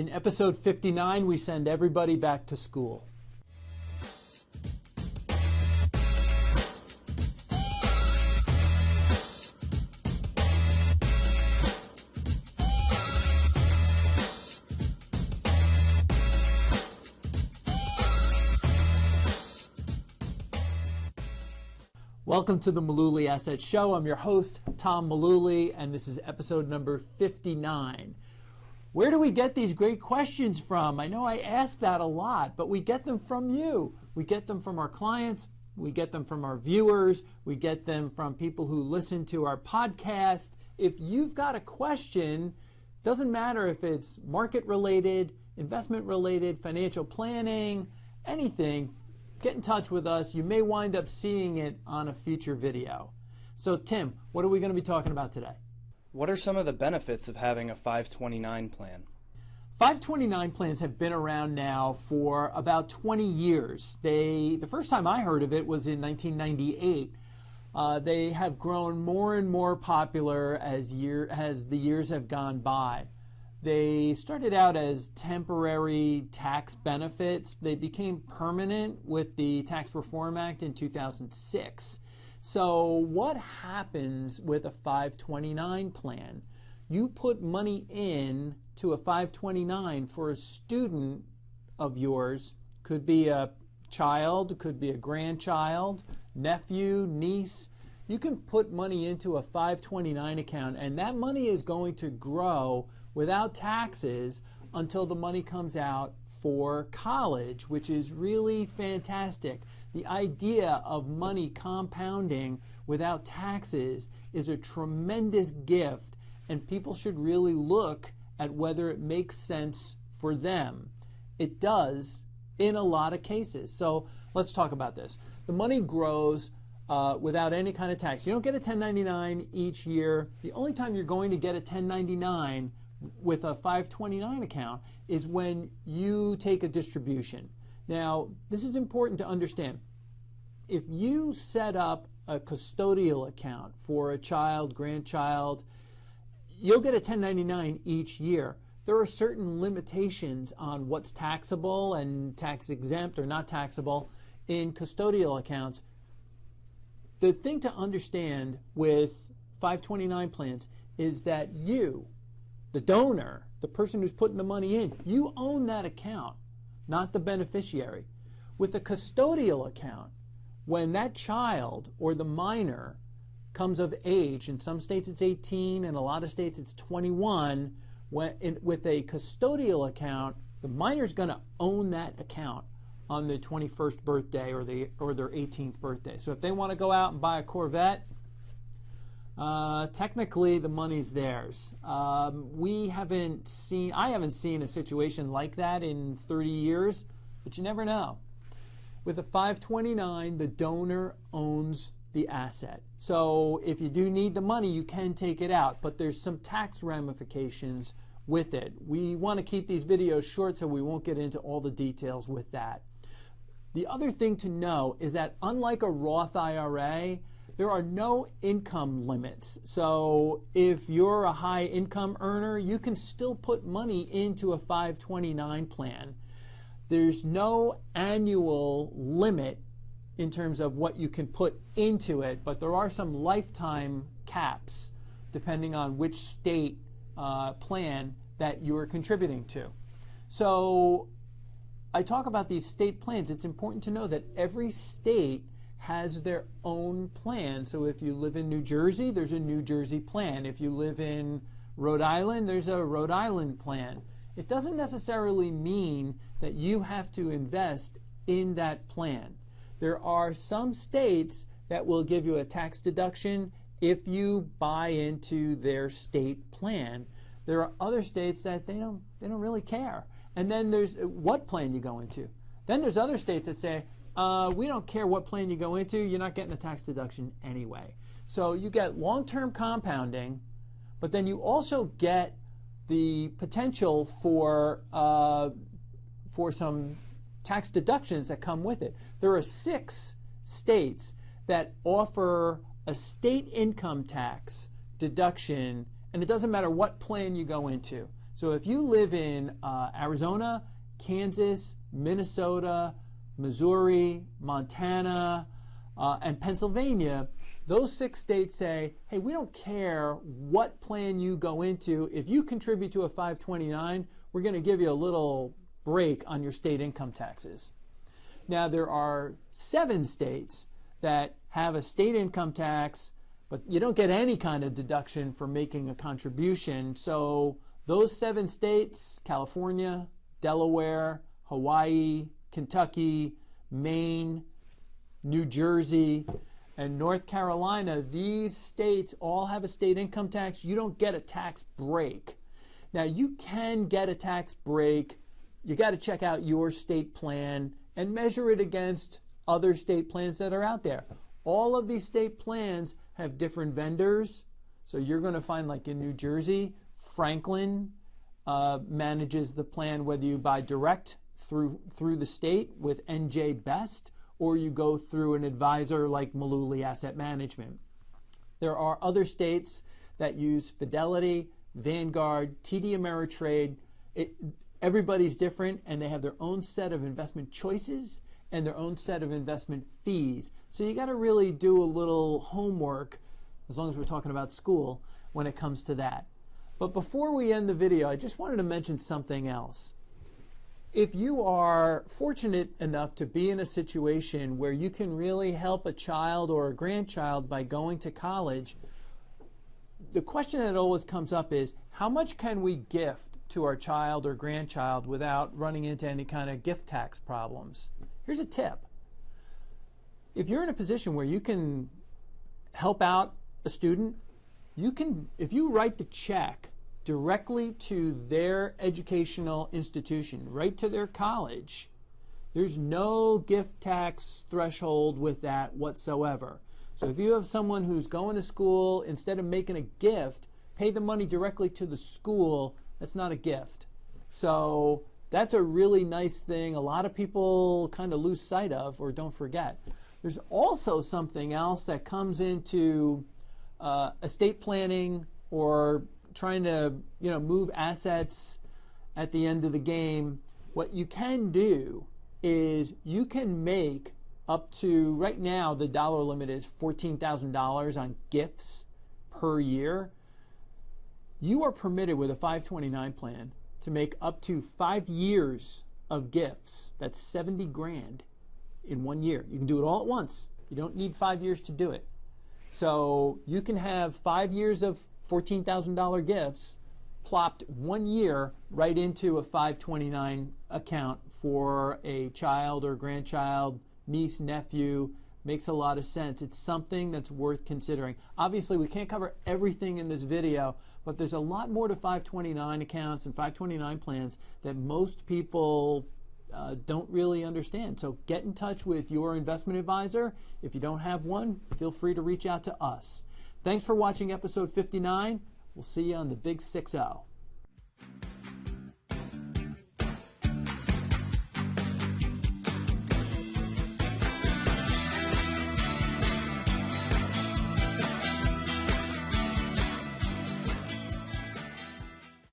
In episode 59, we send everybody back to school. Welcome to the Mullooly Asset Show. I'm your host, Tom Mullooly, and this is episode number 59. Where do we get these great questions from? I know I ask that a lot, but we get them from you. We get them from our clients. We get them from our viewers. We get them from people who listen to our podcast. If you've got a question, doesn't matter if it's market related, investment related, financial planning, anything, get in touch with us. You may wind up seeing it on a future video. So Tim, what are we going to be talking about today? What are some of the benefits of having a 529 plan? 529 plans have been around now for about 20 years. The first time I heard of it was in 1998. They have grown more and more popular as the years have gone by. They started out as temporary tax benefits. They became permanent with the Tax Reform Act in 2006. So what happens with a 529 plan? You put money in to a 529 for a student of yours. Could be a child, could be a grandchild, nephew, niece. You can put money into a 529 account, and that money is going to grow without taxes until the money comes out for college, which is really fantastic. The idea of money compounding without taxes is a tremendous gift, and people should really look at whether it makes sense for them. It does in a lot of cases. So let's talk about this. The money grows without any kind of tax. You don't get a 1099 each year. The only time you're going to get a 1099 with a 529 account is when you take a distribution. Now, this is important to understand. If you set up a custodial account for a child, grandchild, you'll get a 1099 each year. There are certain limitations on what's taxable and tax exempt or not taxable in custodial accounts. The thing to understand with 529 plans is that you, the donor, the person who's putting the money in, you own that account, not the beneficiary. With a custodial account, when that child or the minor comes of age, in some states it's 18, in a lot of states it's 21, with a custodial account, the minor's going to own that account on their 21st birthday or their 18th birthday. So if they want to go out and buy a Corvette, technically the money's theirs. I haven't seen a situation like that in 30 years, but you never know. With a 529, the donor owns the asset. So if you do need the money, you can take it out, but there's some tax ramifications with it. We want to keep these videos short, so we won't get into all the details with that. The other thing to know is that unlike a Roth IRA, there are no income limits. So if you're a high income earner, you can still put money into a 529 plan. There's no annual limit in terms of what you can put into it, but there are some lifetime caps depending on which state plan that you are contributing to. So I talk about these state plans. It's important to know that every state has their own plan. So if you live in New Jersey, there's a New Jersey plan. If you live in Rhode Island, there's a Rhode Island plan. It doesn't necessarily mean that you have to invest in that plan. There are some states that will give you a tax deduction if you buy into their state plan. There are other states that they don't really care. And then there's what plan you go into. Then there's other states that say, we don't care what plan you go into, you're not getting a tax deduction anyway. So you get long-term compounding, but then you also get the potential for some tax deductions that come with it. There are 6 states that offer a state income tax deduction, and it doesn't matter what plan you go into. So if you live in Arizona, Kansas, Minnesota, Missouri, Montana, and Pennsylvania, those 6 states say, hey, we don't care what plan you go into. If you contribute to a 529, we're going to give you a little break on your state income taxes. Now, there are 7 states that have a state income tax, but you don't get any kind of deduction for making a contribution. So those 7 states, California, Delaware, Hawaii, Kentucky, Maine, New Jersey, and North Carolina, these states all have a state income tax. You don't get a tax break. Now, you can get a tax break. You got to check out your state plan and measure it against other state plans that are out there. All of these state plans have different vendors. So you're going to find, like in New Jersey, Franklin manages the plan, whether you buy direct through the state with NJ Best, or you go through an advisor like Mullooly Asset Management. There are other states that use Fidelity, Vanguard, TD Ameritrade. Everybody's different, and they have their own set of investment choices and their own set of investment fees. So you got to really do a little homework, as long as we're talking about school, when it comes to that. But before we end the video, I just wanted to mention something else. If you are fortunate enough to be in a situation where you can really help a child or a grandchild by going to college, the question that always comes up is, how much can we gift to our child or grandchild without running into any kind of gift tax problems? Here's a tip. If you're in a position where you can help out a student, if you write the check directly to their educational institution, right to their college, there's no gift tax threshold with that whatsoever. So if you have someone who's going to school, instead of making a gift, pay the money directly to the school, that's not a gift. So that's a really nice thing a lot of people kind of lose sight of or don't forget. There's also something else that comes into estate planning or trying to move assets at the end of the game. What you can do is you can make up to, right now the dollar limit is $14,000 on gifts per year. You are permitted with a 529 plan to make up to 5 years of gifts. That's 70 grand in 1 year. You can do it all at once. You don't need 5 years to do it. So you can have 5 years of $14,000 gifts plopped 1 year right into a 529 account for a child or grandchild, niece, nephew. Makes a lot of sense. It's something that's worth considering. Obviously, we can't cover everything in this video, but there's a lot more to 529 accounts and 529 plans that most people don't really understand. So get in touch with your investment advisor. If you don't have one, feel free to reach out to us. Thanks for watching episode 59. We'll see you on the Big 6-0.